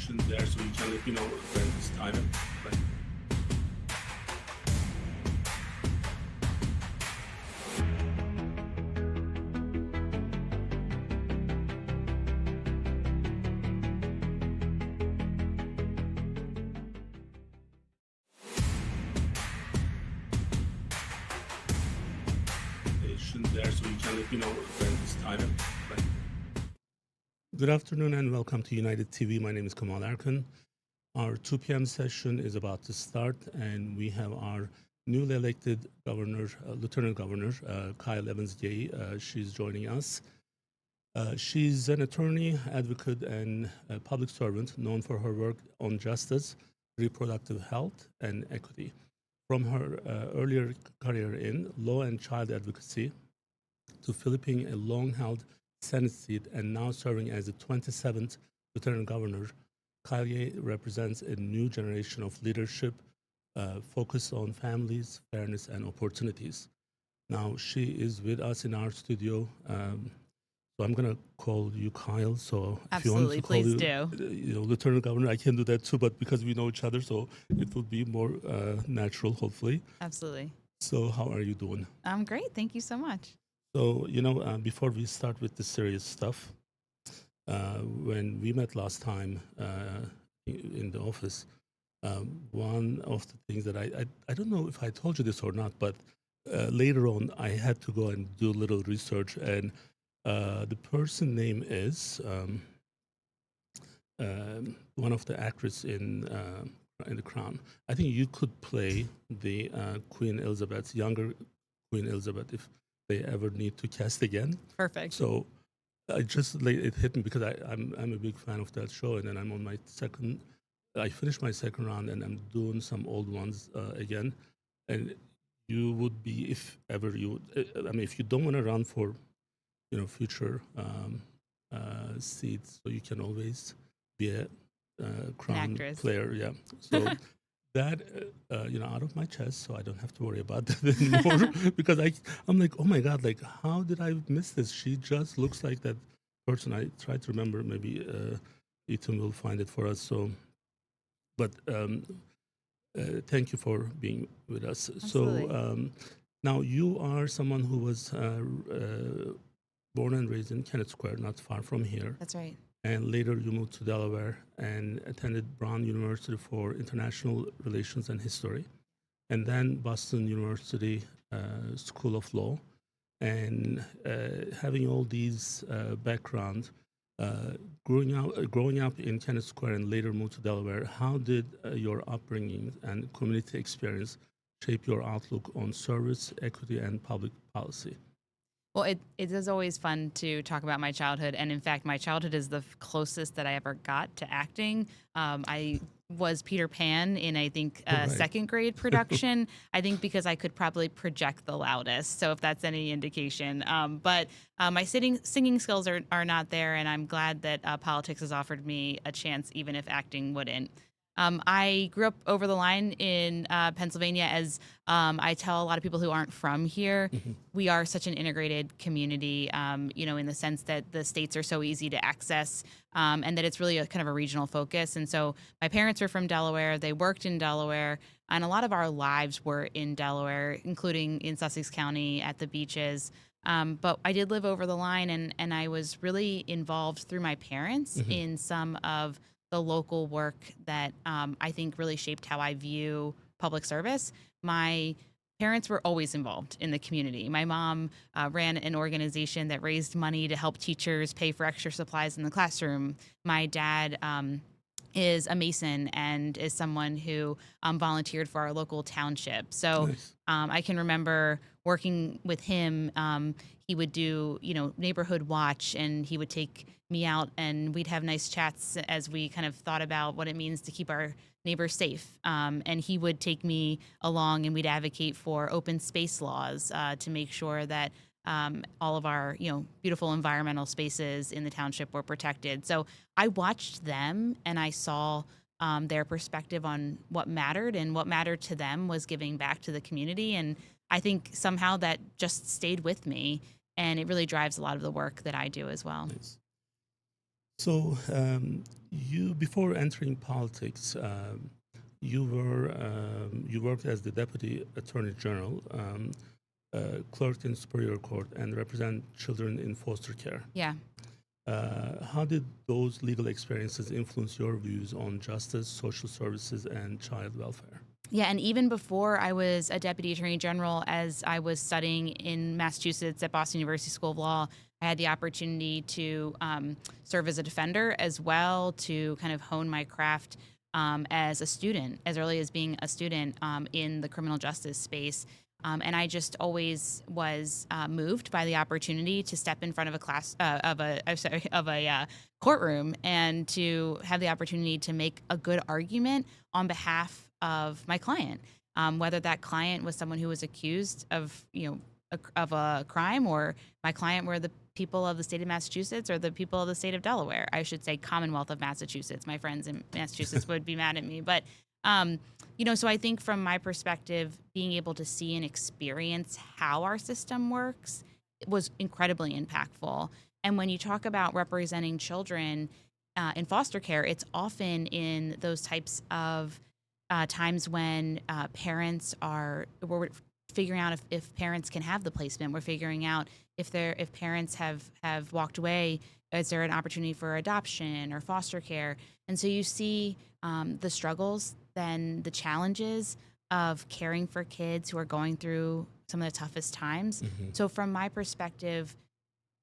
station there, so you can let me know when it's time. Right. Station there, so you can let me know when it's time. Right. Good afternoon and welcome to United TV. My name is Kemal Erkan. Our 2 p.m. session is about to start, and we have our newly elected governor, Lieutenant Governor Kyle Evans-Gay. She's joining us. She's an attorney, advocate, and a public servant known for her work on justice, reproductive health, and equity. From her earlier career in law and child advocacy to Philippine a long-held Senate seat and now serving as the 27th Lieutenant Governor, Kyle represents a new generation of leadership focused on families, fairness, and opportunities. Now, she is with us in our studio. So I'm going to call you Kyle. So if you want Absolutely, to call please you, do. Lieutenant Governor, I can do that too, but because we know each other, so it will be more natural, hopefully. Absolutely. So how are you doing? I'm great. Thank you so much. So, before we start with the serious stuff, when we met last time in the office, one of the things that I don't know if I told you this or not, but later on I had to go and do a little research, and the person name is one of the actors in The Crown. I think you could play the Queen Elizabeth, younger Queen Elizabeth, if they ever need to cast again. Perfect. So I just it hit me because I'm a big fan of that show, and then I'm on my second. I finished my second round, and I'm doing some old ones again. And you would be, if ever you, if you don't want to run for, future seats, so you can always be a Crown actress. player. Yeah. So. That out of my chest, so I don't have to worry about that anymore. Because I'm like, oh my god, like how did I miss this? She just looks like that person. I try to remember. Maybe Ethan will find it for us. So, but thank you for being with us. Absolutely. So now you are someone who was born and raised in Kennett Square, not far from here. That's right. And later you moved to Delaware and attended Brown University for International Relations and History, and then Boston University School of Law. And having all these background, growing up in Kennett Square and later moved to Delaware, how did your upbringing and community experience shape your outlook on service, equity, and public policy? Well, it is always fun to talk about my childhood. And in fact, my childhood is the closest that I ever got to acting. I was Peter Pan in, I think, a second grade production, I think because I could probably project the loudest. So if that's any indication. But my singing skills are not there. And I'm glad that politics has offered me a chance, even if acting wouldn't. I grew up over the line in Pennsylvania. As I tell a lot of people who aren't from here, we are such an integrated community, in the sense that the states are so easy to access, and that it's really a kind of a regional focus. And so my parents are from Delaware. They worked in Delaware, and a lot of our lives were in Delaware, including in Sussex County at the beaches. But I did live over the line, and I was really involved through my parents in some of the local work that I think really shaped how I view public service. My parents were always involved in the community. My mom ran an organization that raised money to help teachers pay for extra supplies in the classroom. My dad is a Mason and is someone who volunteered for our local township. So Nice. I can remember working with him. He would do, neighborhood watch, and he would take me out, and we'd have nice chats as we kind of thought about what it means to keep our neighbors safe. And he would take me along, and we'd advocate for open space laws to make sure that all of our, beautiful environmental spaces in the township were protected. So I watched them, and I saw their perspective on what mattered, and what mattered to them was giving back to the community. And I think somehow that just stayed with me, and it really drives a lot of the work that I do as well. Nice. So, you before entering politics, you worked as the Deputy Attorney General, clerked in Superior Court, and represent children in foster care. Yeah. How did those legal experiences influence your views on justice, social services, and child welfare? Yeah, and even before I was a deputy attorney general, as I was studying in Massachusetts at Boston University School of Law, I had the opportunity to serve as a defender as well, to kind of hone my craft as a student, as early as being a student in the criminal justice space. And I just always was moved by the opportunity to step in front of a class of a courtroom and to have the opportunity to make a good argument on behalf of my client, whether that client was someone who was accused of of a crime, or my client were the people of the state of Massachusetts or the people of the state of Delaware. I should say Commonwealth of Massachusetts. My friends in Massachusetts would be mad at me, but so I think from my perspective, being able to see and experience how our system works was incredibly impactful. And when you talk about representing children in foster care, it's often in those types of times when we're figuring out if parents can have the placement. We're figuring out if parents have walked away, is there an opportunity for adoption or foster care? And so you see the struggles, then the challenges of caring for kids who are going through some of the toughest times. Mm-hmm. So from my perspective,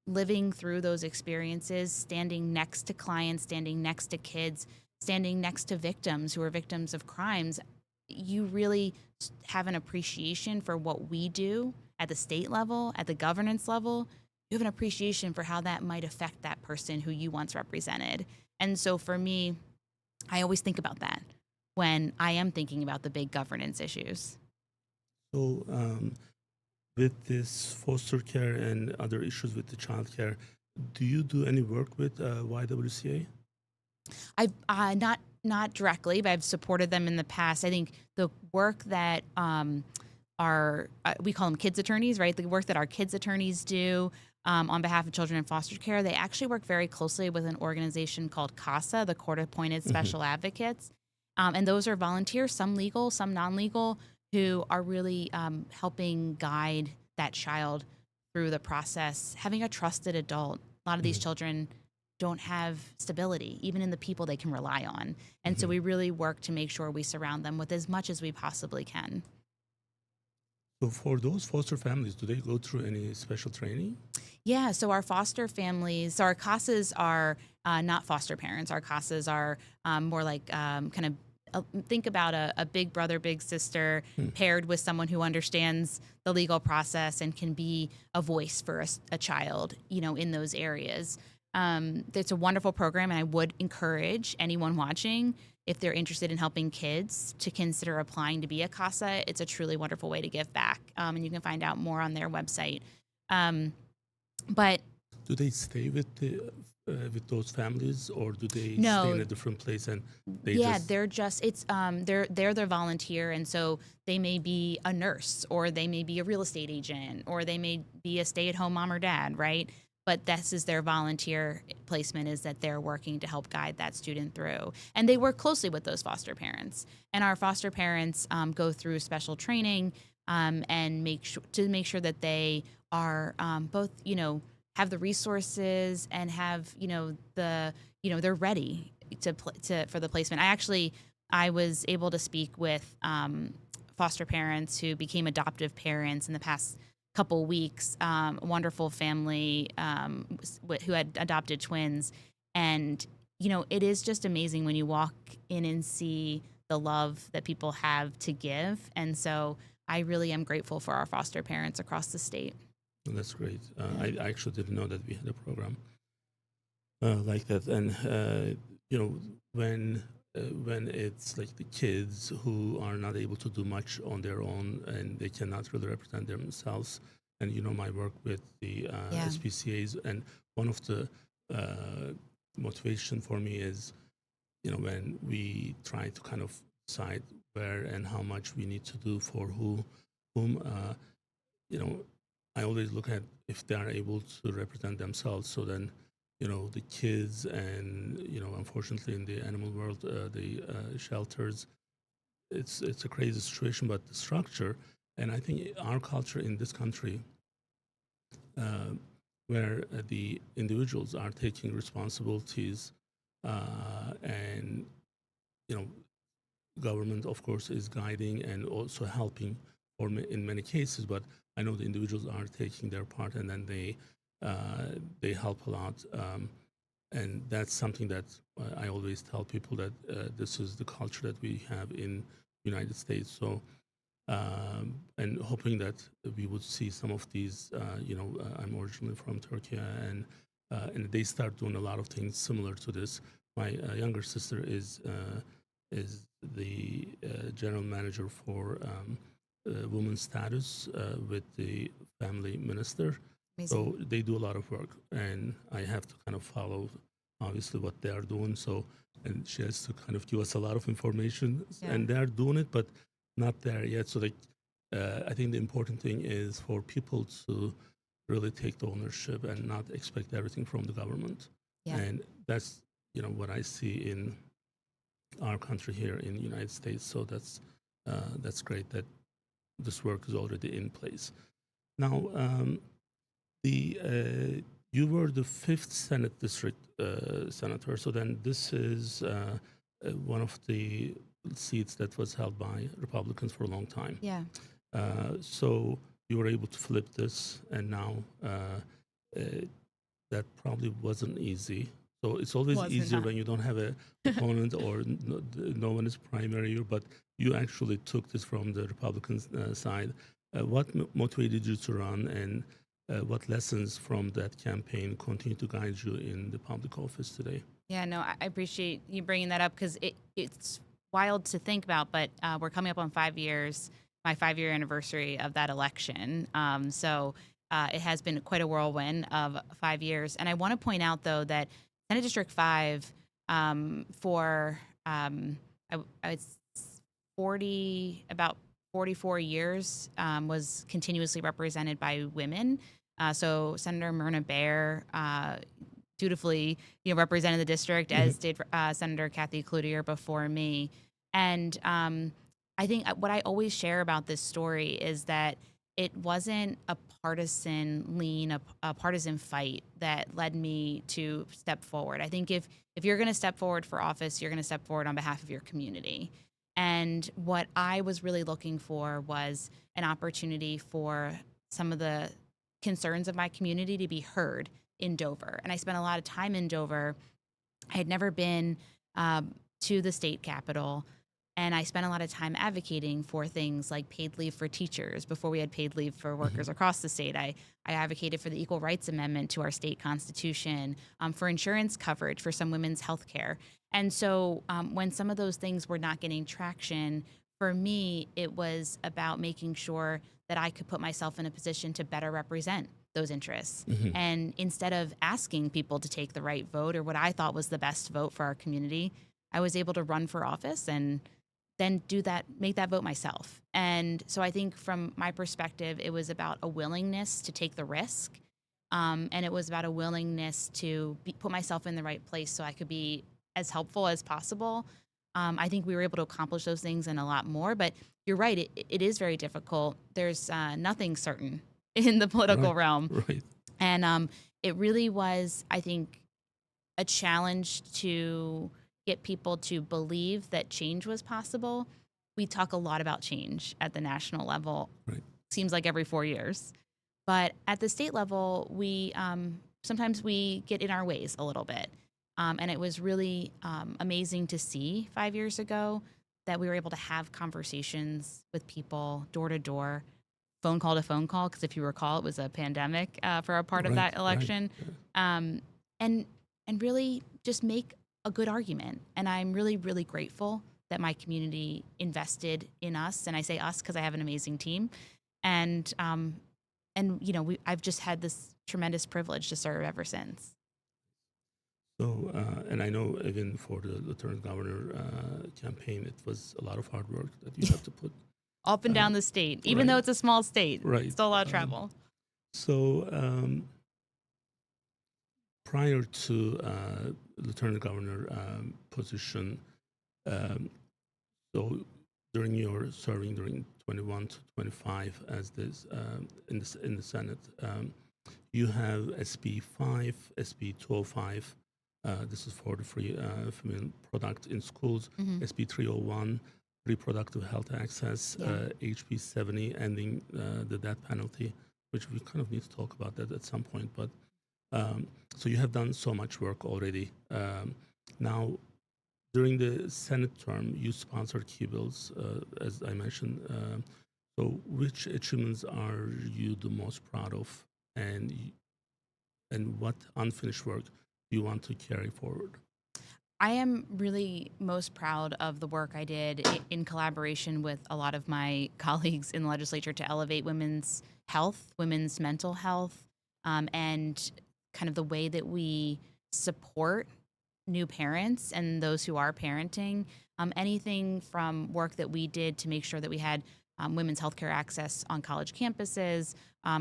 living through those experiences, standing next to clients, standing next to kids, standing next to victims who are victims of crimes, you really have an appreciation for what we do at the state level, at the governance level. You have an appreciation for how that might affect that person who you once represented. And so for me, I always think about that when I am thinking about the big governance issues. So, with this foster care and other issues with the child care, do you do any work with YWCA? I've not directly, but I've supported them in the past. I think the work that our we call them kids attorneys, right? The work that our kids attorneys do on behalf of children in foster care, they actually work very closely with an organization called CASA, the Court Appointed Special Advocates, and those are volunteers, some legal, some non-legal, who are really helping guide that child through the process, having a trusted adult. A lot of these children don't have stability, even in the people they can rely on. And so we really work to make sure we surround them with as much as we possibly can. So, for those foster families, do they go through any special training? Yeah, so our foster families, so our CASAs are not foster parents. Our CASAs are more like kind of think about a big brother, big sister paired with someone who understands the legal process and can be a voice for a child, in those areas. It's a wonderful program, and I would encourage anyone watching, if they're interested in helping kids, to consider applying to be a CASA. It's a truly wonderful way to give back, and you can find out more on their website. But Do they stay with those families, or do they No. stay in a different place and they yeah, just? they're just they're their volunteer, and so they may be a nurse, or they may be a real estate agent, or they may be a stay-at-home mom or dad, right? But this is their volunteer placement, is that they're working to help guide that student through. And they work closely with those foster parents. And our foster parents go through special training and make sure that they are both, have the resources and have, they're ready for the placement. I was able to speak with foster parents who became adoptive parents in the past couple weeks, a wonderful family who had adopted twins. And, it is just amazing when you walk in and see the love that people have to give. And so I really am grateful for our foster parents across the state. That's great. I actually didn't know that we had a program like that. And when it's like the kids who are not able to do much on their own and they cannot really represent themselves, and my work with the Yeah. SPCA's, and one of the motivation for me is, when we try to kind of decide where and how much we need to do for whom, I always look at if they are able to represent themselves. So then the kids, and unfortunately in the animal world, the shelters. It's a crazy situation, but the structure, and I think our culture in this country, uh, where the individuals are taking responsibilities, and you know government of course is guiding and also helping, or in many cases, but I know the individuals are taking their part, and then they help a lot, and that's something that I always tell people, that this is the culture that we have in United States. So and hoping that we would see some of these. I'm originally from Turkey, and they start doing a lot of things similar to this. My younger sister is the general manager for women's status with the family minister. Amazing. So they do a lot of work, and I have to kind of follow, obviously, what they are doing. So, and she has to kind of give us a lot of information, Yeah. and they're doing it, but not there yet. So, I think the important thing is for people to really take the ownership and not expect everything from the government. Yeah. And that's what I see in our country here in the United States. So that's great that this work is already in place. Now, the you were the fifth Senate district senator. So then this is one of the seats that was held by Republicans for a long time. Yeah. So you were able to flip this, and now that probably wasn't easy. So it's always Was easier not. when you don't have a opponent or no one is primary you, but you actually took this from the Republican side. What motivated you to run, and what lessons from that campaign continue to guide you in the public office today? Yeah, no, I appreciate you bringing that up, because it's wild to think about, but we're coming up on 5 years, my 5-year anniversary of that election. So it has been quite a whirlwind of 5 years. And I want to point out, though, that Senate District 5 for it's 44 years was continuously represented by women. So Senator Myrna Baer dutifully, represented the district, as did Senator Kathy Cloutier before me. And I think what I always share about this story is that it wasn't a partisan lean, a partisan fight that led me to step forward. I think if you're going to step forward for office, you're going to step forward on behalf of your community. And what I was really looking for was an opportunity for some of the concerns of my community to be heard in Dover. And I spent a lot of time in Dover. I had never been to the state capitol, and I spent a lot of time advocating for things like paid leave for teachers before we had paid leave for workers across the state. I advocated for the Equal Rights Amendment to our state constitution, for insurance coverage for some women's health care. And so when some of those things were not getting traction, for me, it was about making sure that I could put myself in a position to better represent those interests. And instead of asking people to take the right vote or what I thought was the best vote for our community, I was able to run for office and then make that vote myself. And so I think from my perspective, it was about a willingness to take the risk. And it was about a willingness to put myself in the right place so I could be as helpful as possible. I think we were able to accomplish those things and a lot more, but you're right, it is very difficult. There's nothing certain in the political realm. Right. And it really was, I think, a challenge to get people to believe that change was possible. We talk a lot about change at the national level. Right. Seems like every 4 years. But at the state level, we sometimes we get in our ways a little bit. And it was really amazing to see 5 years ago that we were able to have conversations with people door to door, phone call to phone call, because if you recall, it was a pandemic for a part of that election. Right. And really just make a good argument. And I'm really, really grateful that my community invested in us. And I say us because I have an amazing team. And I've just had this tremendous privilege to serve ever since. So, and I know even for the Lieutenant Governor campaign, it was a lot of hard work that you have to put up and down the state, even though it's a small state. Right. Still a lot of travel. So, prior to Lieutenant Governor position, um, so during your serving during 21 to 25 as this in the Senate, you have SB 5, SB 205. This is for the free female product in schools. Hmm. SB 301, reproductive health access. Yeah. HB 70, ending the death penalty, which we kind of need to talk about that at some point. But so you have done so much work already. Now, during the Senate term, you sponsored key bills, as I mentioned. So, which achievements are you the most proud of, and what unfinished work do you want to carry forward? I am really most proud of the work I did in collaboration with a lot of my colleagues in the legislature to elevate women's health, women's mental health, and kind of the way that we support new parents and those who are parenting. Anything from work that we did to make sure that we had women's healthcare access on college campuses,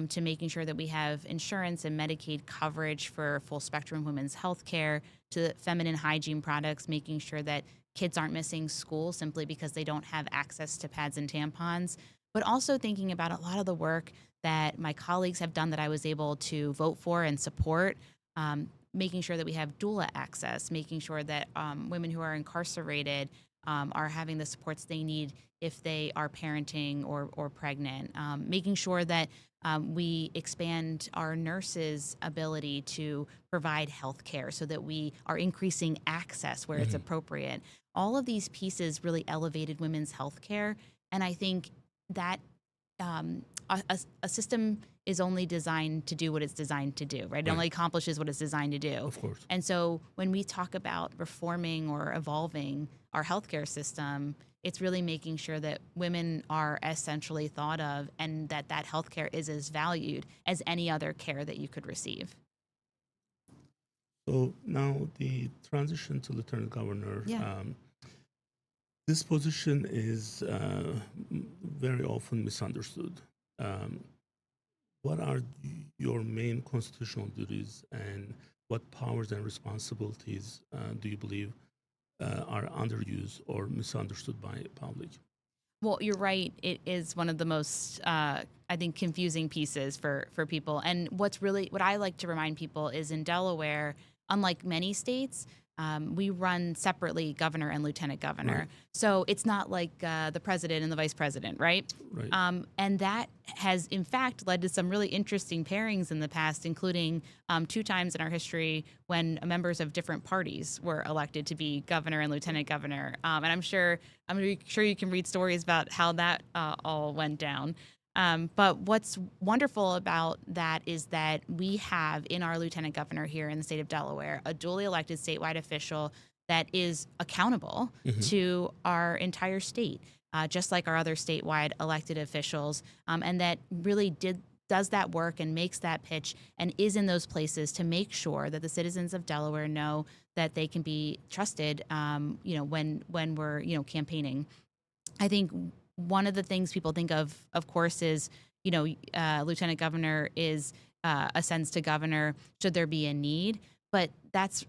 to making sure that we have insurance and Medicaid coverage for full spectrum women's healthcare, to feminine hygiene products, making sure that kids aren't missing school simply because they don't have access to pads and tampons, but also thinking about a lot of the work that my colleagues have done that I was able to vote for and support. Making sure that we have doula access, making sure that women who are incarcerated are having the supports they need if they are parenting or pregnant, making sure that we expand our nurses' ability to provide health care so that we are increasing access where it's appropriate. All of these pieces really elevated women's health care, and I think that a system is only designed to do what it's designed to do, right? It only accomplishes what it's designed to do. Of course. And so when we talk about reforming or evolving our healthcare system, it's really making sure that women are as centrally thought of and that that healthcare is as valued as any other care that you could receive. So now the transition to Lieutenant Governor. Yeah. This position is very often misunderstood. What are your main constitutional duties, and what powers and responsibilities do you believe are underused or misunderstood by the public? Well, you're right. It is one of the most, I think, confusing pieces for people. And what I like to remind people is in Delaware, unlike many states, we run separately governor and lieutenant governor. Right. So it's not like the president and the vice president, right? Right. And that has, in fact, led to some really interesting pairings in the past, including 2 times in our history when members of different parties were elected to be governor and lieutenant governor. And I'm sure you can read stories about how that all went down. But what's wonderful about that is that we have in our lieutenant governor here in the state of Delaware a duly elected statewide official that is accountable to our entire state, just like our other statewide elected officials, and that really does that work and makes that pitch and is in those places to make sure that the citizens of Delaware know that they can be trusted, when we're campaigning. I think one of the things people think of course, is, lieutenant governor is ascends to governor should there be a need, but that's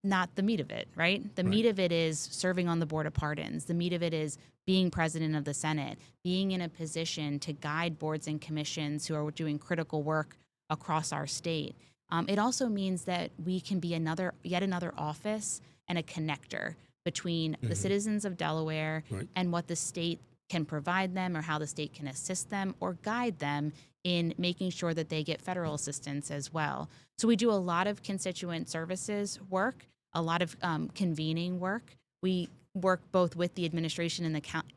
not the meat of it, right? The meat of it is serving on the board of pardons. The meat of it is being president of the Senate, being in a position to guide boards and commissions who are doing critical work across our state. It also means that we can be yet another office and a connector between the citizens of Delaware and what the state can provide them, or how the state can assist them or guide them in making sure that they get federal assistance as well. So we do a lot of constituent services work, a lot of convening work. We work both with the administration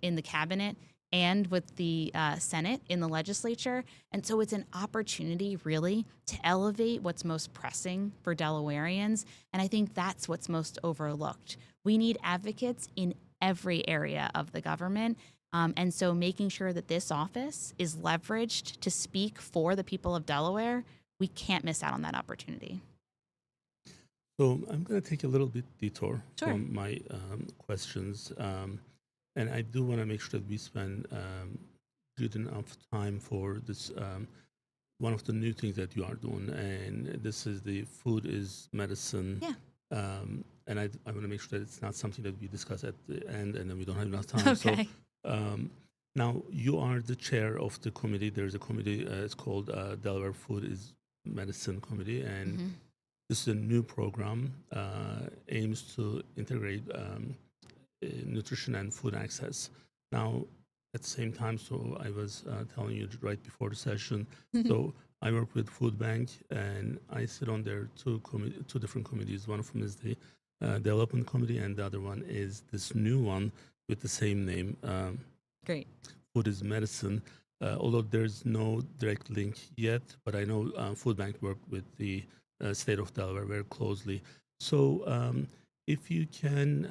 in the cabinet and with the Senate in the legislature. And so it's an opportunity really to elevate what's most pressing for Delawareans. And I think that's what's most overlooked. We need advocates in every area of the government. And so making sure that this office is leveraged to speak for the people of Delaware, we can't miss out on that opportunity. So I'm going to take a little bit detour Sure. from my questions. And I do want to make sure that we spend good enough time for this one of the new things that you are doing, and this is the food is medicine. Yeah. And I want to make sure that it's not something that we discuss at the end, and then we don't have enough time. Okay. So now you are the chair of the committee. There's a committee. It's called Delaware Food is Medicine Committee, and Mhm. this is a new program aims to integrate nutrition and food access. Now, at the same time, so I was telling you right before the session, so I work with Food Bank, and I sit on their two different committees. One of them is the Development Committee, and the other one is this new one with the same name, Great. Food is Medicine. Although there's no direct link yet, but I know Food Bank worked with the state of Delaware very closely. So if you can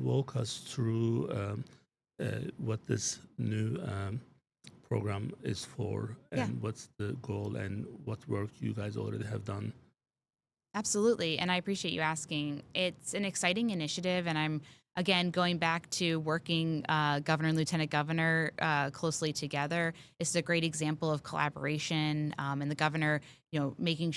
walk us through what this new program is for, Yeah. and what's the goal, and what work you guys already have done. Absolutely. And I appreciate you asking. It's an exciting initiative. And I'm, again, going back to working governor and lieutenant governor closely together. It's a great example of collaboration and the governor, making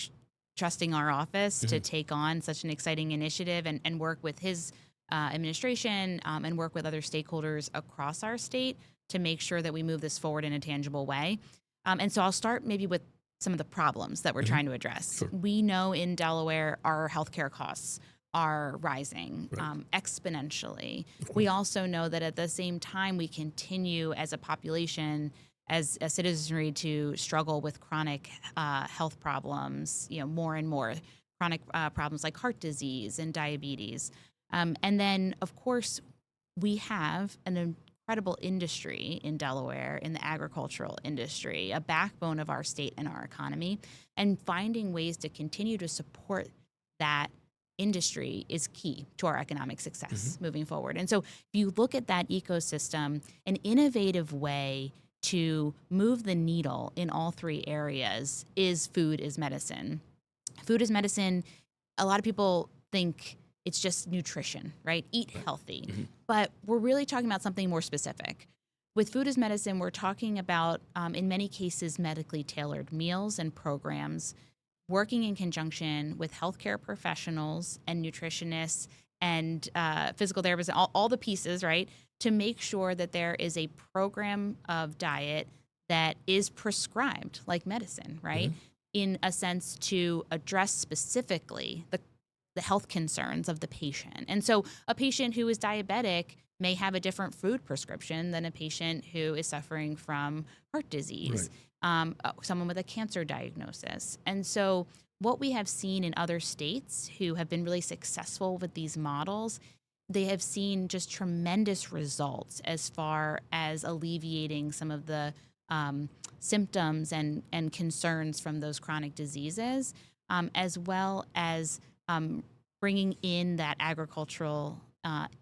trusting our office to take on such an exciting initiative and work with his administration and work with other stakeholders across our state to make sure that we move this forward in a tangible way. And so I'll start maybe with some of the problems that we're trying to address. Sure. We know in Delaware our healthcare costs are rising Right. Exponentially. We also know that at the same time we continue as a population, as a citizenry, to struggle with chronic health problems, more and more chronic problems like heart disease and diabetes. And then, of course, we have an incredible industry in Delaware, in the agricultural industry, a backbone of our state and our economy. And finding ways to continue to support that industry is key to our economic success moving forward. And so if you look at that ecosystem, an innovative way to move the needle in all three areas is food is medicine. Food is medicine. A lot of people think it's just nutrition, right? Eat healthy. But we're really talking about something more specific. With food as medicine, we're talking about, in many cases, medically tailored meals and programs, working in conjunction with healthcare professionals and nutritionists and physical therapists, and all the pieces, right, to make sure that there is a program of diet that is prescribed like medicine, right, in a sense to address specifically the health concerns of the patient. And so a patient who is diabetic may have a different food prescription than a patient who is suffering from heart disease, someone with a cancer diagnosis. And so what we have seen in other states who have been really successful with these models, they have seen just tremendous results as far as alleviating some of the symptoms and concerns from those chronic diseases, as well as bringing in that agricultural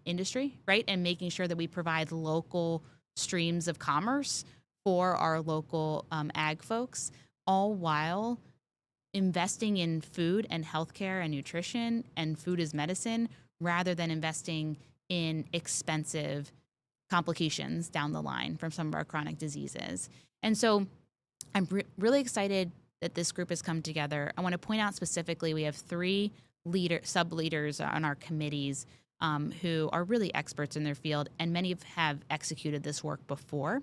industry, right? And making sure that we provide local streams of commerce for our local ag folks, all while investing in food and healthcare and nutrition and food as medicine, rather than investing in expensive complications down the line from some of our chronic diseases. And so I'm really excited that this group has come together. I want to point out specifically, we have three sub-leaders on our committees who are really experts in their field, and many have executed this work before.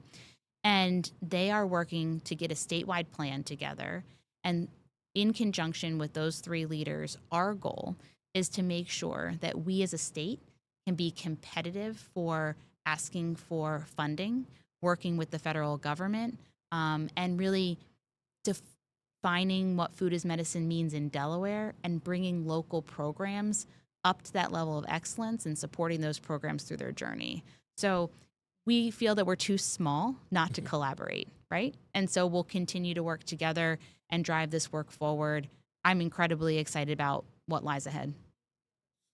And they are working to get a statewide plan together. And in conjunction with those three leaders, our goal is to make sure that we as a state can be competitive for asking for funding, working with the federal government, and really defining what food as medicine means in Delaware and bringing local programs up to that level of excellence and supporting those programs through their journey. So we feel that we're too small not to collaborate, right? And so we'll continue to work together and drive this work forward. I'm incredibly excited about what lies ahead.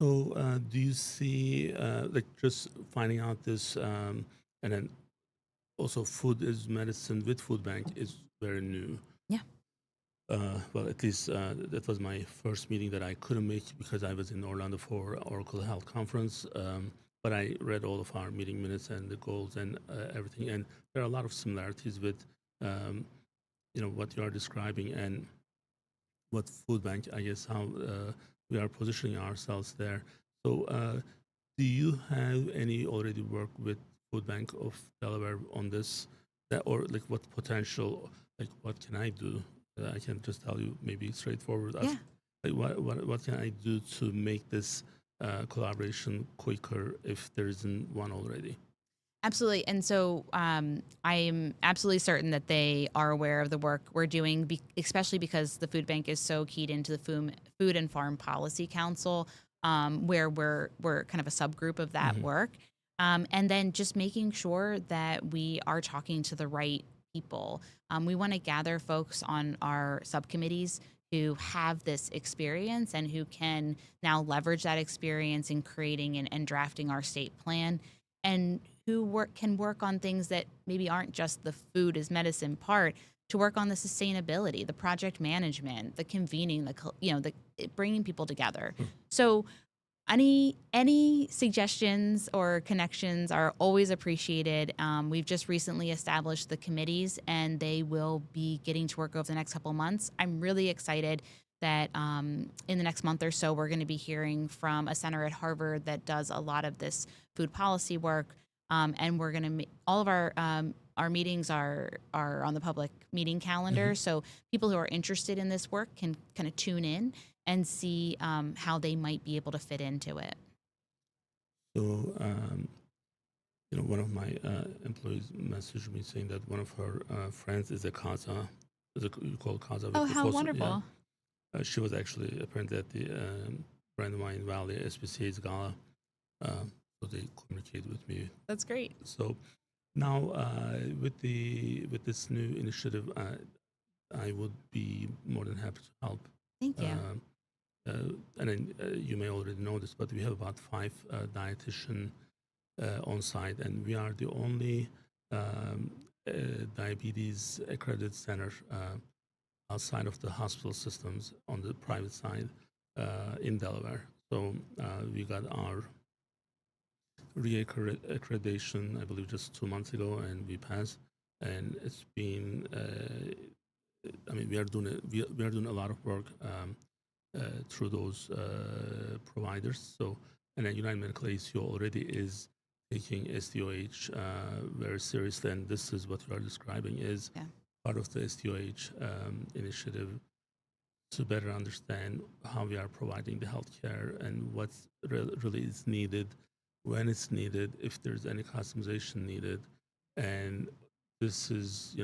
So do you see, like just finding out this, and then also food is medicine with food bank is very new. Yeah. Well, at least that was my first meeting that I couldn't make because I was in Orlando for Oracle Health Conference. But I read all of our meeting minutes and the goals and everything. And there are a lot of similarities with, what you are describing and what food bank, I guess, how we are positioning ourselves there. So, do you have any already work with Food Bank of Delaware on this, that, or like what potential, like what can I do? I can just tell you maybe straightforward. Yeah. Like what can I do to make this collaboration quicker if there isn't one already? Absolutely. And so I am absolutely certain that they are aware of the work we're doing, especially because the food bank is so keyed into the Food and Farm Policy Council, where we're kind of a subgroup of that Hmm. work. And then just making sure that we are talking to the right people. We want to gather folks on our subcommittees who have this experience and who can now leverage that experience in creating and drafting our state plan, and who can work on things that maybe aren't just the food as medicine part, to work on the sustainability, the project management, the convening, the bringing people together. So any suggestions or connections are always appreciated. We've just recently established the committees, and they will be getting to work over the next couple of months. I'm really excited that in the next month or so, we're going to be hearing from a center at Harvard that does a lot of this food policy work, and we're going to all of our meetings are on the public meeting calendar, so people who are interested in this work can kind of tune in and see how they might be able to fit into it. So, one of my employees messaged me saying that one of her friends is a Kaza, you call Kaza Oh, with the how fossil, yeah. wonderful. She was actually apparently at the Brandywine Valley SPCA's gala, so they communicate with me. That's great. So now with this new initiative, I would be more than happy to help. Thank you. Um, and then, you may already know this, but we have about 5 dietitian on site, and we are the only um, diabetes accredited center outside of the hospital systems on the private side in Delaware. So we got our reaccreditation, I believe, just 2 months ago, and we passed. And it's been, I mean, we are doing a lot of work through those providers. So, and then United Medical ACO already is taking SDOH very seriously, and this is what you are describing is Yeah. part of the SDOH initiative to better understand how we are providing the healthcare and what really is needed, when it's needed, if there's any customization needed, and this is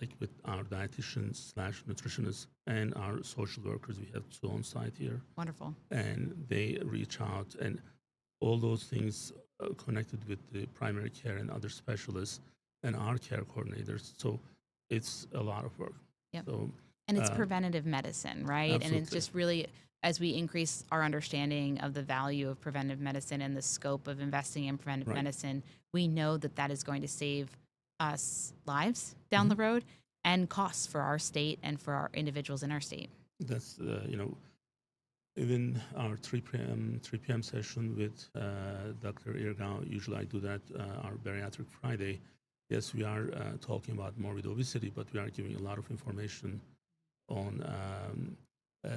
like with our dietitians slash nutritionists and our social workers, we have 2 on site here, Wonderful. and they reach out and all those things connected with the primary care and other specialists and our care coordinators. So it's a lot of work. Yep. So And it's uh, preventative medicine, right? And it's absolutely. just really, as we increase our understanding of the value of preventive medicine and the scope of investing in preventive Right. medicine, we know that that is going to save us lives down Mhm. the road and costs for our state and for our individuals in our state. That's even our 3 p.m. session with Dr. Erkan. Usually I do that our bariatric Friday. Yes, we are talking about morbid obesity, but we are giving a lot of information on uh,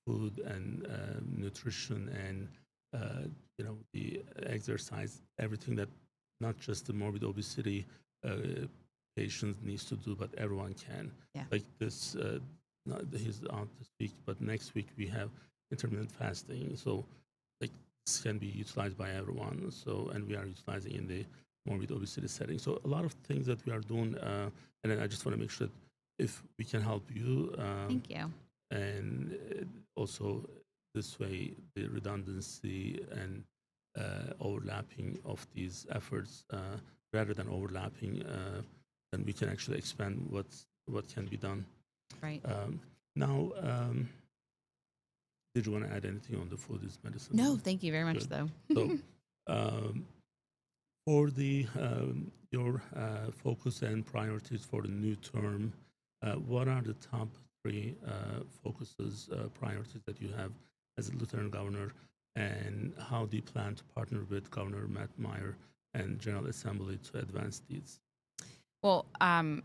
food and nutrition and the exercise, everything that not just the morbid obesity patients needs to do, but everyone can. Yeah. Like this, not, he's out this week, but next week we have intermittent fasting. So like this can be utilized by everyone. So, and we are utilizing in the morbid obesity setting. So a lot of things that we are doing, and then I just want to make sure that if we can help you. Thank you. And also this way the redundancy and overlapping of these efforts rather than overlapping, then we can actually expand what can be done. Right. Now, did you want to add anything on the food is medicine? No, thank you very much, Good. though. So for the your focus and priorities for the new term, what are the top 3 focuses, priorities that you have as a lieutenant governor, and how do you plan to partner with Governor Matt Meyer and General Assembly to advance these? Well,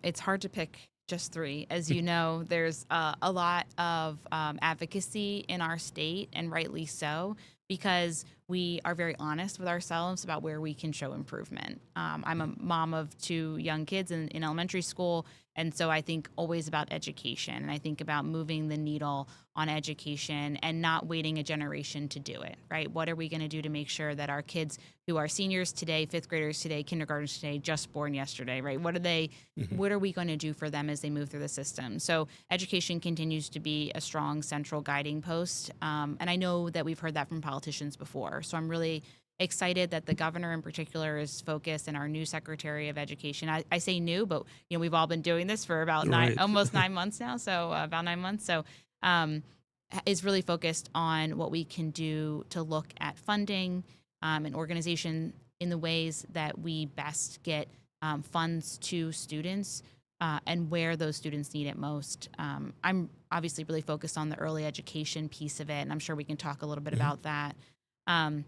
it's hard to pick just three. As you know, there's a lot of advocacy in our state, and rightly so, because we are very honest with ourselves about where we can show improvement. I'm a mom of two young kids in elementary school, and so I think always about education, and I think about moving the needle on education and not waiting a generation to do it, right? What are we going to do to make sure that our kids who are seniors today, fifth graders today, kindergartners today, just born yesterday, right? What are we going to do for them as they move through the system? So education continues to be a strong central guiding post. And I know that we've heard that from politicians before. So I'm really excited that the governor in particular is focused, and our new secretary of education. I say new, but we've all been doing this for about Right. almost 9 months now. So about 9 months. So um, is really focused on what we can do to look at funding and organization in the ways that we best get funds to students and where those students need it most. I'm obviously really focused on the early education piece of it, and I'm sure we can talk a little bit about that. Um,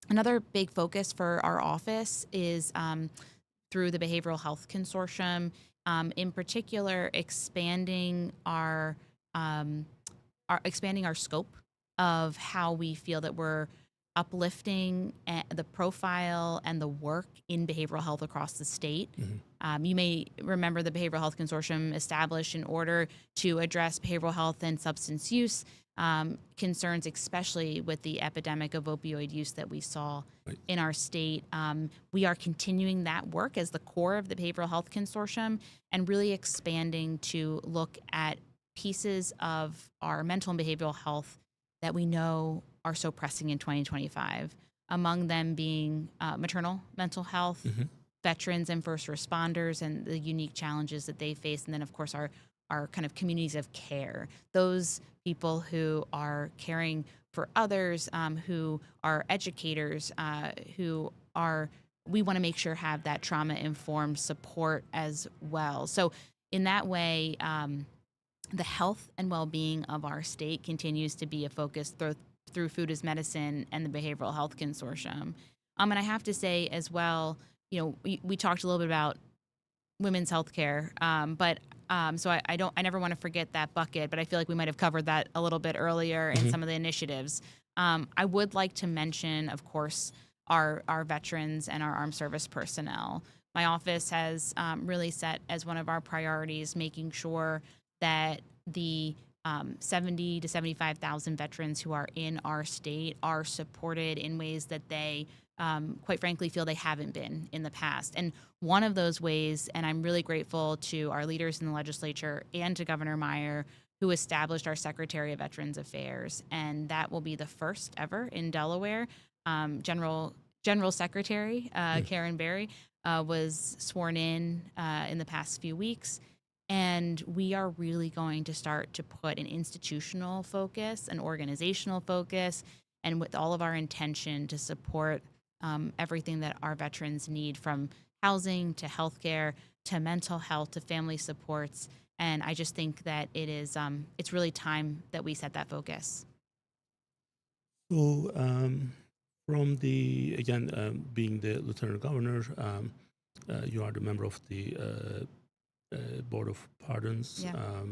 Another big focus for our office is through the Behavioral Health Consortium, in particular, um, expanding our scope of how we feel that we're uplifting the profile and the work in behavioral health across the state. You may remember the Behavioral Health Consortium established in order to address behavioral health and substance use concerns, especially with the epidemic of opioid use that we saw Right. in our state. We are continuing that work as the core of the Behavioral Health Consortium and really expanding to look at pieces of our mental and behavioral health that we know are so pressing in 2025, among them being maternal mental health, veterans and first responders, and the unique challenges that they face, and then, of course, our kind of communities of care, those people who are caring for others, who are educators, we want to make sure have that trauma-informed support as well. So in that way, the health and well-being of our state continues to be a focus through Food as Medicine and the Behavioral Health Consortium. And I have to say as well, we talked a little bit about women's health care, but so I never want to forget that bucket, but I feel like we might have covered that a little bit earlier in some of the initiatives. I would like to mention, of course, our veterans and our armed service personnel. My office has really set as one of our priorities making sure that the 70 to 75,000 veterans who are in our state are supported in ways that they, quite frankly, feel they haven't been in the past. And one of those ways, and I'm really grateful to our leaders in the legislature and to Governor Meyer, who established our Secretary of Veterans Affairs, and that will be the first ever in Delaware. General Secretary Karen Berry was sworn in the past few weeks. And we are really going to start to put an institutional focus, an organizational focus, and with all of our intention to support everything that our veterans need, from housing to healthcare to mental health to family supports. And I just think that it's really time that we set that focus. So, from being the lieutenant governor, you are the member of the Board of Pardons Yeah.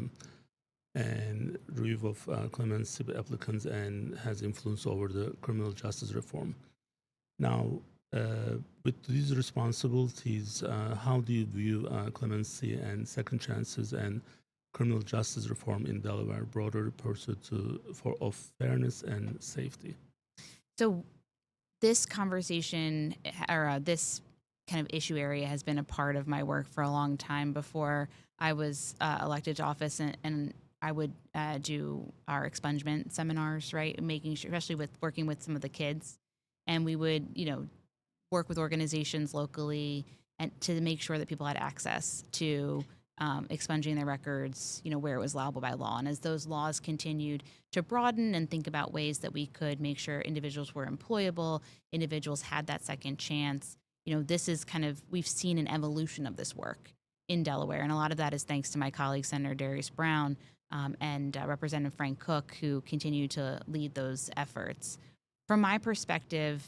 and review of clemency applicants, and has influence over the criminal justice reform. Now, with these responsibilities, how do you view clemency and second chances and criminal justice reform in Delaware, broader pursuit of fairness and safety? So this conversation or this kind of issue area has been a part of my work for a long time before I was elected to office, and I would do our expungement seminars, right? Making sure, especially with working with some of the kids, and we would, work with organizations locally and to make sure that people had access to expunging their records, where it was allowable by law. And as those laws continued to broaden and think about ways that we could make sure individuals were employable, individuals had that second chance, this is we've seen an evolution of this work in Delaware. And a lot of that is thanks to my colleague, Senator Darius Brown, and Representative Frank Cook, who continue to lead those efforts. From my perspective,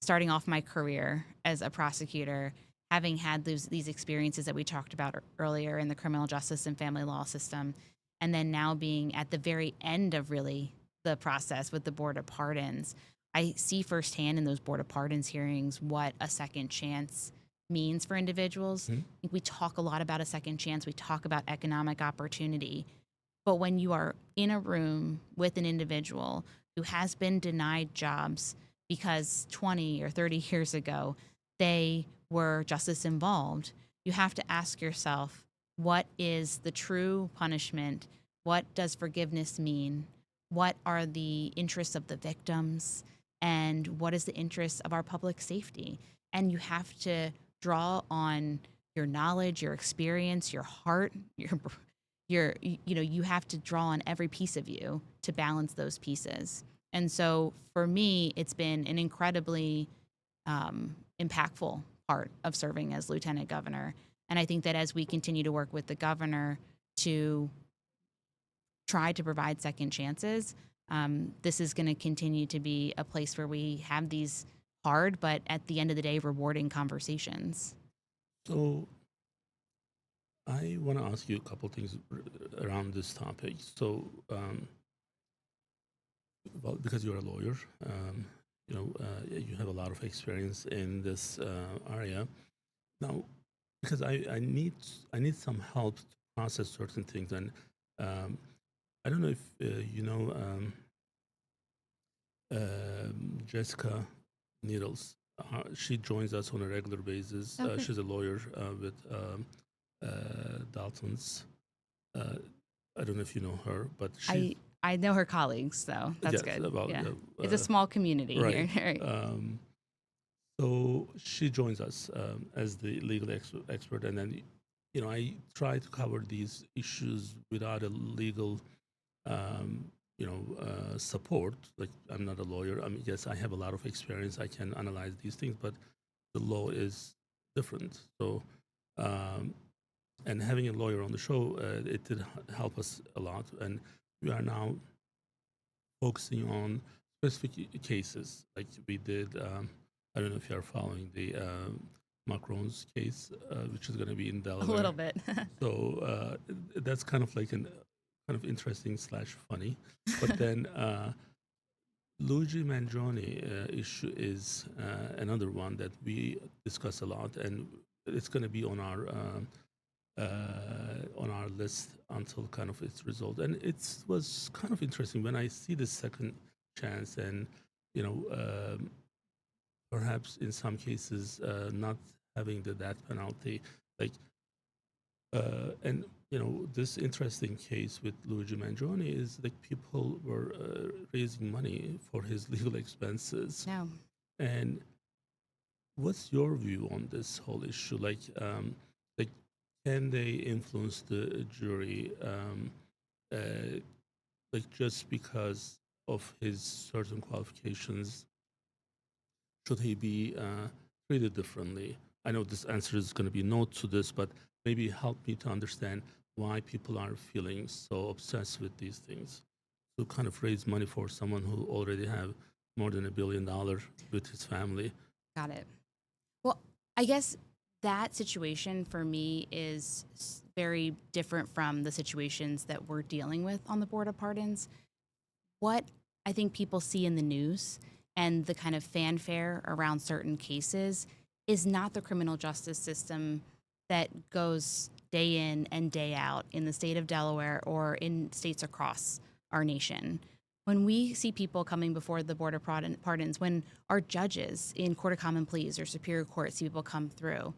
starting off my career as a prosecutor, having had these experiences that we talked about earlier in the criminal justice and family law system, and then now being at the very end of really the process with the Board of Pardons, I see firsthand in those Board of Pardons hearings what a second chance means for individuals. I think we talk a lot about a second chance. We talk about economic opportunity. But when you are in a room with an individual who has been denied jobs because 20 or 30 years ago they were justice involved, you have to ask yourself, what is the true punishment? What does forgiveness mean? What are the interests of the victims? And what is the interest of our public safety? And you have to draw on your knowledge, your experience, your heart, you have to draw on every piece of you to balance those pieces. And so for me, it's been an incredibly impactful part of serving as lieutenant governor. And I think that as we continue to work with the governor to try to provide second chances, this is going to continue to be a place where we have these hard, but at the end of the day, rewarding conversations. So I want to ask you a couple things around this topic. So, well, because you're a lawyer, you have a lot of experience in this area. Now, because I need some help to process certain things, and I don't know if Jessica Needles. She joins us on a regular basis. Okay. She's a lawyer with Dalton's. I don't know if you know her, but I know her colleagues, so that's yes, good. about, Yeah. It's a small community right. here. Right. So she joins us as the legal expert, and then I try to cover these issues without a legal support. Like, I'm not a lawyer. I mean, yes, I have a lot of experience. I can analyze these things, but the law is different. So, and having a lawyer on the show, it did help us a lot. And we are now focusing on specific cases, like we did. I don't know if you are following the Macron's case, which is going to be in Delaware. A little bit. So that's kind of like kind of interesting / funny. But then Luigi Mangione issue is another one that we discuss a lot, and it's going to be on our list until kind of its result. And it was kind of interesting when I see the second chance, and perhaps in some cases not having the death penalty, like and this interesting case with Luigi Mangione is like people were raising money for his legal expenses. No. And what's your view on this whole issue? Like can they influence the jury, like just because of his certain qualifications? Should he be treated differently? I know this answer is going to be no to this, but maybe help me to understand why people are feeling so obsessed with these things. To kind of raise money for someone who already have more than $1 billion with his family. Got it. Well, I guess that situation for me is very different from the situations that we're dealing with on the Board of Pardons. What I think people see in the news and the kind of fanfare around certain cases is not the criminal justice system that goes day in and day out in the state of Delaware or in states across our nation. When we see people coming before the Board of Pardons, when our judges in Court of Common Pleas or Superior Court see people come through,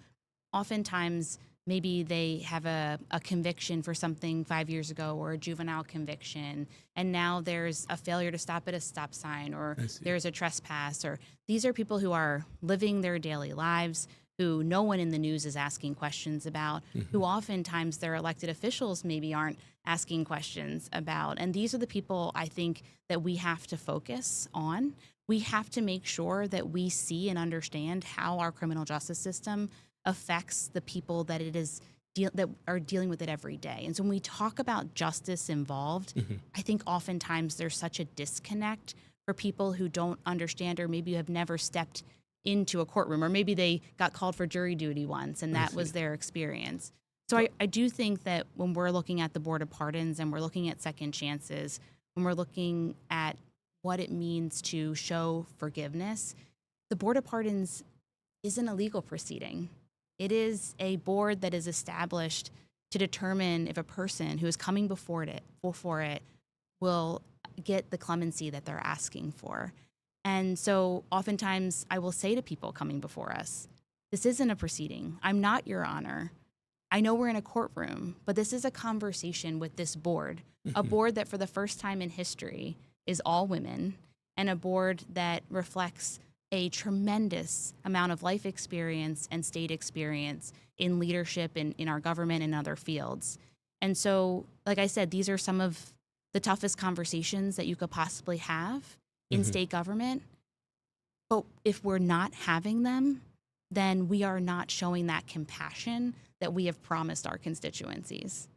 oftentimes maybe they have a conviction for something 5 years ago or a juvenile conviction, and now there's a failure to stop at a stop sign, or there's a trespass, or these are people who are living their daily lives, who no one in the news is asking questions about, who oftentimes their elected officials maybe aren't asking questions about. And these are the people I think that we have to focus on. We have to make sure that we see and understand how our criminal justice system affects the people that it is that are dealing with it every day. And so when we talk about justice involved, I think oftentimes there's such a disconnect for people who don't understand, or maybe have never stepped into a courtroom, or maybe they got called for jury duty once and I that see. was their experience. So Uh, I do think that when we're looking at the Board of Pardons and we're looking at second chances, when we're looking at what it means to show forgiveness, the Board of Pardons isn't a legal proceeding. It is a board that is established to determine if a person who is coming before it will get the clemency that they're asking for. And so oftentimes I will say to people coming before us, this isn't a proceeding. I'm not your honor. I know we're in a courtroom, but this is a conversation with this board, a mhm. board that for the first time in history is all women, and a board that reflects a tremendous amount of life experience and state experience in leadership in our government and other fields. And so, like I said, these are some of the toughest conversations that you could possibly have in Mhm. state government. But if we're not having them, then we are not showing that compassion that we have promised our constituencies.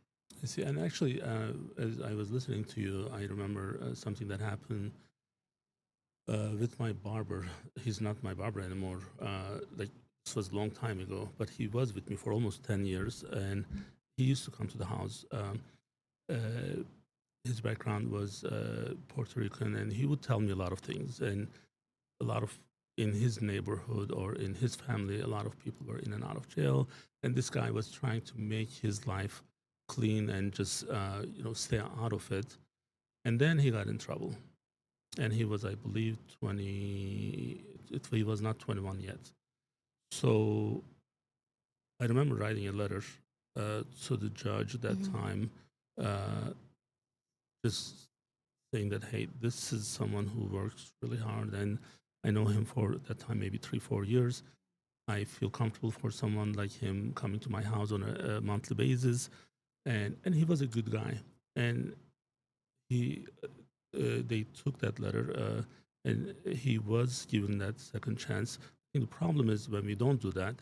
I see. And actually, as I was listening to you, I remember something that happened with my barber. He's not my barber anymore. Like this was a long time ago, but he was with me for almost 10 years, and he used to come to the house. Uh, his background was Puerto Rican, and he would tell me a lot of things. And a lot of in his neighborhood or in his family, a lot of people were in and out of jail, and this guy was trying to make his life clean and just stay out of it. And then he got in trouble, and he was, I believe, 20. He was not 21 yet. So I remember writing a letter to the judge at that Mhm. time, uh, just saying that, hey, this is someone who works really hard, and I know him for that time, maybe 3, 4 years. I feel comfortable for someone like him coming to my house on a monthly basis, and he was a good guy, and he they took that letter, and he was given that second chance. I think the problem is when we don't do that.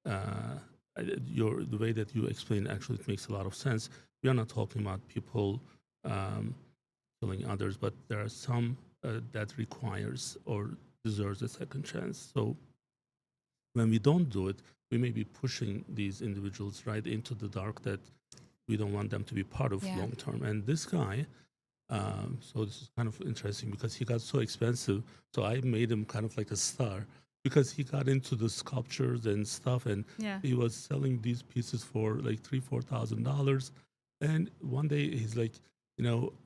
Uh, the way that you explain actually it makes a lot of sense. We are not talking about people um, killing others, but there are some that requires or deserves a second chance. So when we don't do it, we may be pushing these individuals right into the dark that we don't want them to be part of Yeah. long term. And this guy, so this is kind of interesting because he got so expensive. So I made him kind of like a star because he got into the sculptures and stuff, and Yeah. he was selling these pieces for like $3, $4,000. And one day he's like,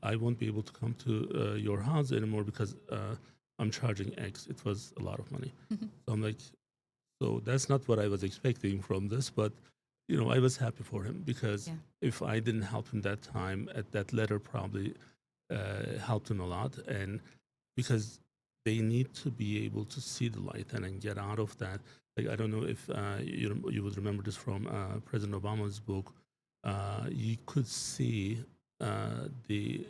I won't be able to come to your house anymore because I'm charging X. It was a lot of money. So I'm like, so that's not what I was expecting from this, but I was happy for him because Yeah. if I didn't help him that time, at that letter probably helped him a lot, and because they need to be able to see the light and then get out of that. Like I don't know if you would remember this from President Obama's book. You could see the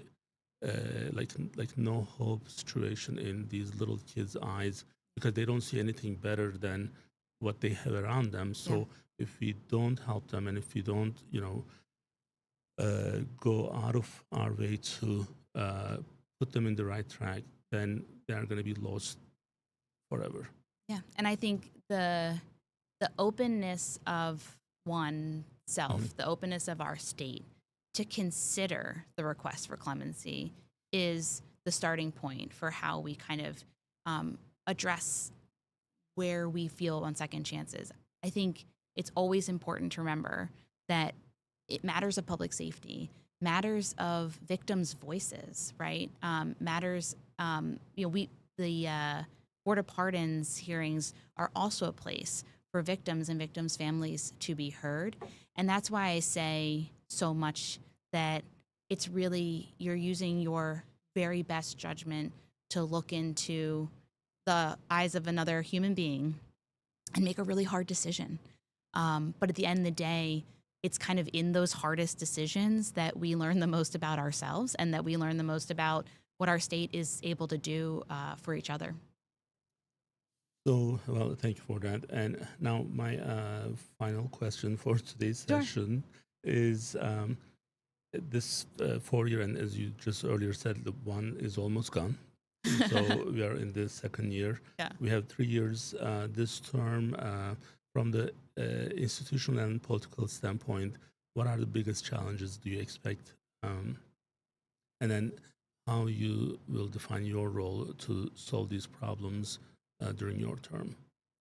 like no hope situation in these little kids' eyes because they don't see anything better than what they have around them. Yeah. So if we don't help them and if we don't, go out of our way to uh, put them in the right track, then they are going to be lost forever. Yeah. And I think the openness of Mhm. oneself, the openness of our state to consider the request for clemency is the starting point for how we kind of address where we feel on second chances. I think it's always important to remember that it matters of public safety, matters of victims' voices, right? Matters, the Board of Pardons hearings are also a place for victims and victims' families to be heard. And that's why I say so much that it's really, you're using your very best judgment to look into the eyes of another human being and make a really hard decision. But at the end of the day, it's kind of in those hardest decisions that we learn the most about ourselves and that we learn the most about what our state is able to do for each other. So, well, thank you for that. And now, my final question for today's Sure. session is this 4 year, and as you just earlier said, the one is almost gone. So we are in the second year. Yeah. We have 3 years this term. From the institutional and political standpoint, what are the biggest challenges do you expect? And then how you will define your role to solve these problems during your term?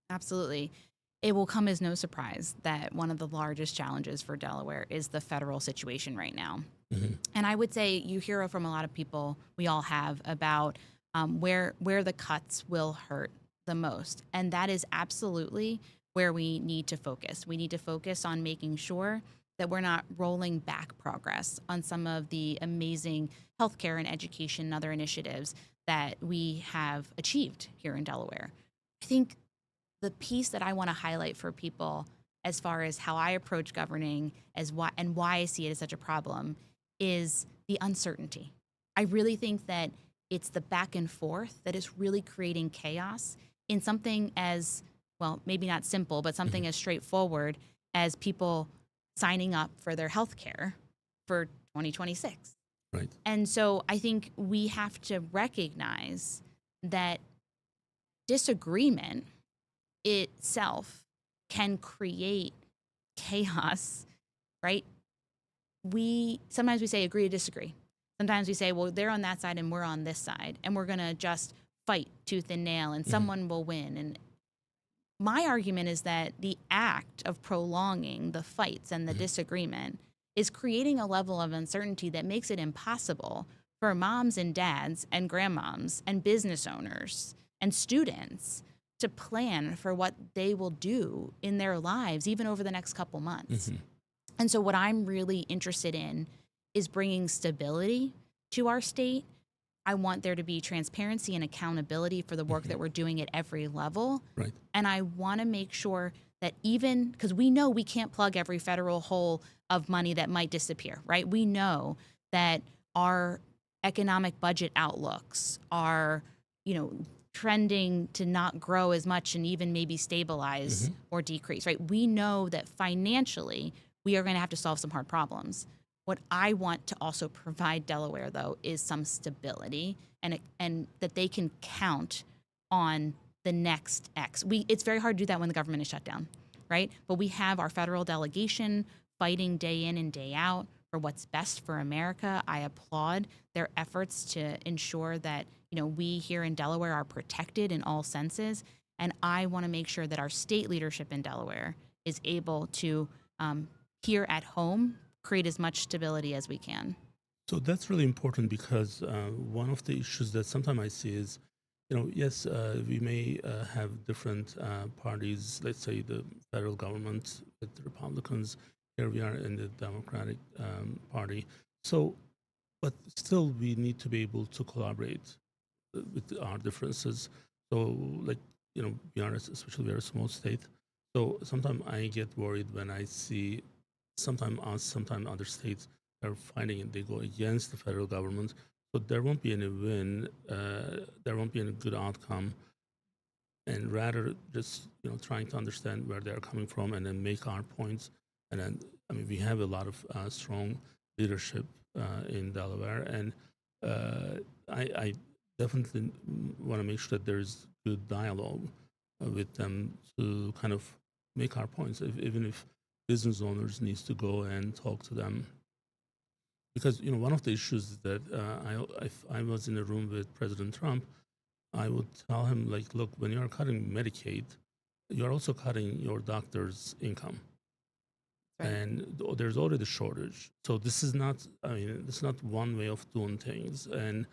Absolutely. It will come as no surprise that one of the largest challenges for Delaware is the federal situation right now. Mm-hmm. And I would say you hear from a lot of people, we all have, about where the cuts will hurt the most. And that is absolutely where we need to focus. We need to focus on making sure that we're not rolling back progress on some of the amazing healthcare and education and other initiatives that we have achieved here in Delaware. I think the piece that I want to highlight for people as far as how I approach governing why I see it as such a problem is the uncertainty. I really think that it's the back and forth that is really creating chaos in something as, well, maybe not simple, but something as straightforward as people signing up for their health care for 2026. Right. And so I think we have to recognize that disagreement itself can create chaos, right? Sometimes we say agree to disagree. Sometimes we say, well, they're on that side and we're on this side, and we're going to just fight tooth and nail and someone will win. And my argument is that the act of prolonging the fights and the disagreement is creating a level of uncertainty that makes it impossible for moms and dads and grandmoms and business owners and students to plan for what they will do in their lives, even over the next couple months. And so what I'm really interested in is bringing stability to our state. I want there to be transparency and accountability for the work that we're doing at every level. Right. And I want to make sure that even, because we know we can't plug every federal hole of money that might disappear, right? We know that our economic budget outlooks are, trending to not grow as much and even maybe stabilize or decrease, right? We know that financially we are going to have to solve some hard problems. What I want to also provide Delaware, though, is some stability and that they can count on the next X. It's very hard to do that when the government is shut down, right? But we have our federal delegation fighting day in and day out for what's best for America. I applaud their efforts to ensure that we here in Delaware are protected in all senses. And I want to make sure that our state leadership in Delaware is able to, here at home, create as much stability as we can. So that's really important because one of the issues that sometimes I see is, yes, we may have different parties, let's say the federal government with the Republicans, here we are in the Democratic Party. So, but still we need to be able to collaborate with our differences. So we are, especially we are a small state. So sometimes I get worried when I see sometimes other states are fighting and they go against the federal government. So there won't be any win. There won't be any good outcome. And rather just trying to understand where they're coming from and then make our points. And then we have a lot of strong leadership in Delaware, and I definitely want to make sure that there's good dialogue with them to kind of make our points, even if business owners needs to go and talk to them. Because one of the issues is that if I was in a room with President Trump, I would tell him, like, look, when you are cutting Medicaid, you are also cutting your doctor's income. Right. And there's already a shortage. So this is not, this is not one way of doing things. And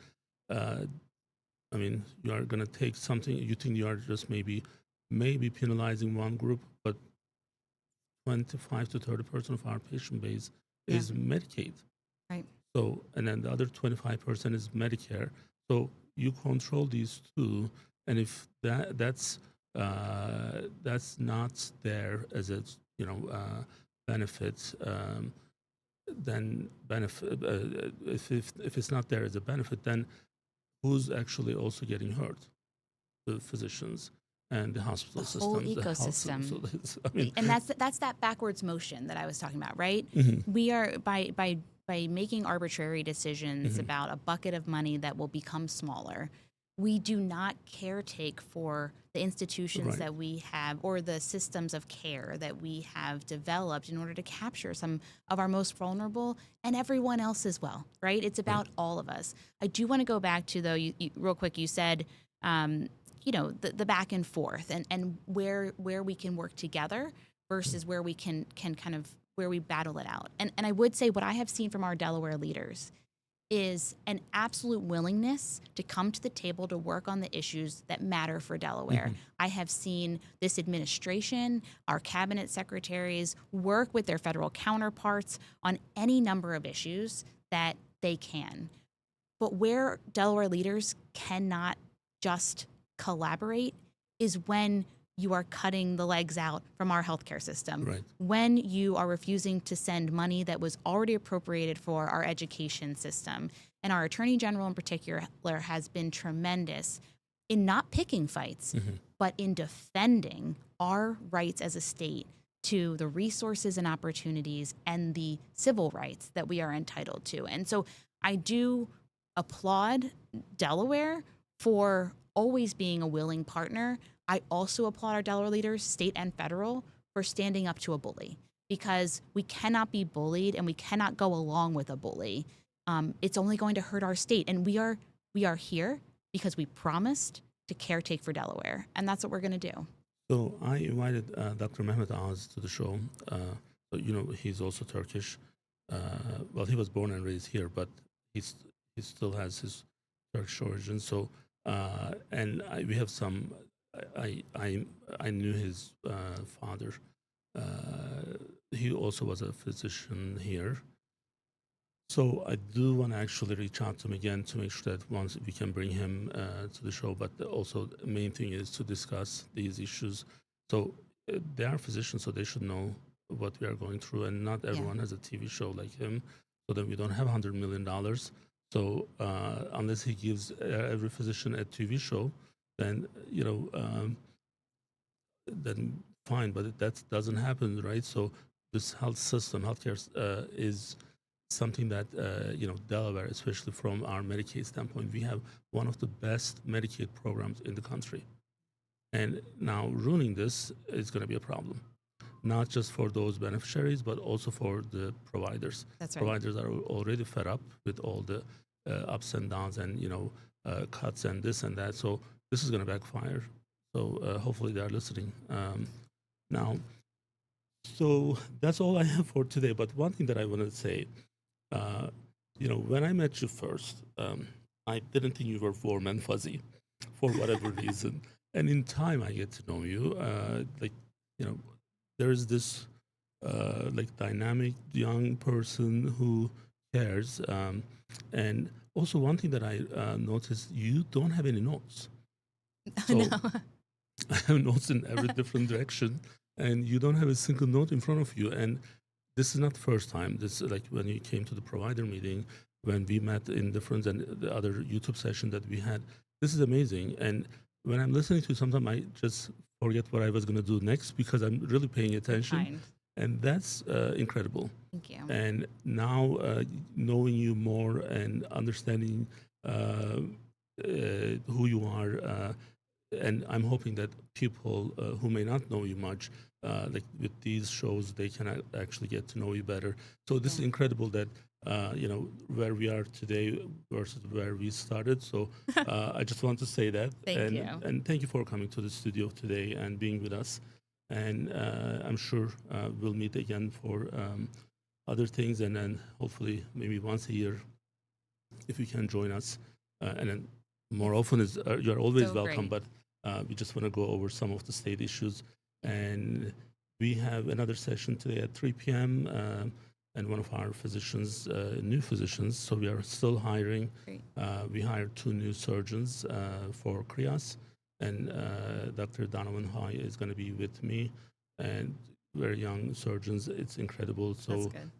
you are going to take something, you think you are just maybe penalizing one group, but 25 to 30% of our patient base is Medicaid. Right. So, and then the other 25% is Medicare. So you control these two, and if that's not there as a benefit, then benefit. If it's not there as a benefit, then who's actually also getting hurt? The physicians and the hospital the system, whole ecosystem. And that's that backwards motion that I was talking about, right? We are by making arbitrary decisions about a bucket of money that will become smaller. we do not caretake for the institutions Right. that we have or the systems of care that we have developed in order to capture some of our most vulnerable and everyone else as well, right? It's about all of us. I do want to go back to, though, you real quick, you said, the back and forth and where we can work together versus where we can kind of, where we battle it out. And I would say what I have seen from our Delaware leaders is an absolute willingness to come to the table to work on the issues that matter for Delaware. I have seen this administration, our cabinet secretaries, work with their federal counterparts on any number of issues that they can. But where Delaware leaders cannot just collaborate is when you are cutting the legs out from our healthcare system. Right. When you are refusing to send money that was already appropriated for our education system. And our Attorney General in particular has been tremendous in not picking fights, but in defending our rights as a state to the resources and opportunities and the civil rights that we are entitled to. And so I do applaud Delaware for always being a willing partner. I also applaud our Delaware leaders, state and federal, for standing up to a bully, because we cannot be bullied and we cannot go along with a bully. It's only going to hurt our state. And we are here because we promised to caretake for Delaware. And that's what we're going to do. So I invited Dr. Mehmet Oz to the show. So, he's also Turkish. Well, he was born and raised here, but he still has his Turkish origin. So, we have some. I knew his father. He also was a physician here. So I do want to actually reach out to him again to make sure that once we can bring him to the show. But also the main thing is to discuss these issues. So they are physicians, so they should know what we are going through. And not everyone has a TV show like him. So then we don't have $100 million. So unless he gives every physician a TV show, then then fine. But that doesn't happen, right? So this health system, healthcare, is something that Delaware, especially from our Medicaid standpoint, we have one of the best Medicaid programs in the country. And now ruining this is going to be a problem, not just for those beneficiaries, but also for the providers. That's right. Providers are already fed up with all the ups and downs and cuts and this and that. So this is going to backfire. So hopefully they are listening now. So that's all I have for today. But one thing that I wanted to say, when I met you first, I didn't think you were warm and fuzzy for whatever reason. And in time, I get to know you. There is this dynamic young person who cares. And also one thing that I noticed, you don't have any notes. So No. I have notes in every different direction, and you don't have a single note in front of you. And this is not the first time. This when you came to the provider meeting, when we met in different and the other YouTube session that we had. This is amazing. And when I'm listening to you, sometimes I just forget what I was going to do next because I'm really paying attention. Fine. And that's incredible. Thank you. And now knowing you more and understanding who you are, and I'm hoping that people who may not know you much, with these shows, they can actually get to know you better. So this is incredible that where we are today versus where we started. So I just want to say that. Thank you. And thank you for coming to the studio today and being with us. And I'm sure we'll meet again for other things, and then hopefully maybe once a year, if you can join us. And then more often is you're always So welcome. great. But we just want to go over some of the state issues. And we have another session today at 3 p.m. And one of our physicians, new physicians, so we are still hiring. Great. We hired 2 new surgeons for CRIAS. And Dr. Donovan Hoy is going to be with me, and very young surgeons. It's incredible. So, That's good.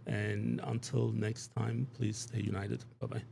and until next time, please stay united. Bye-bye.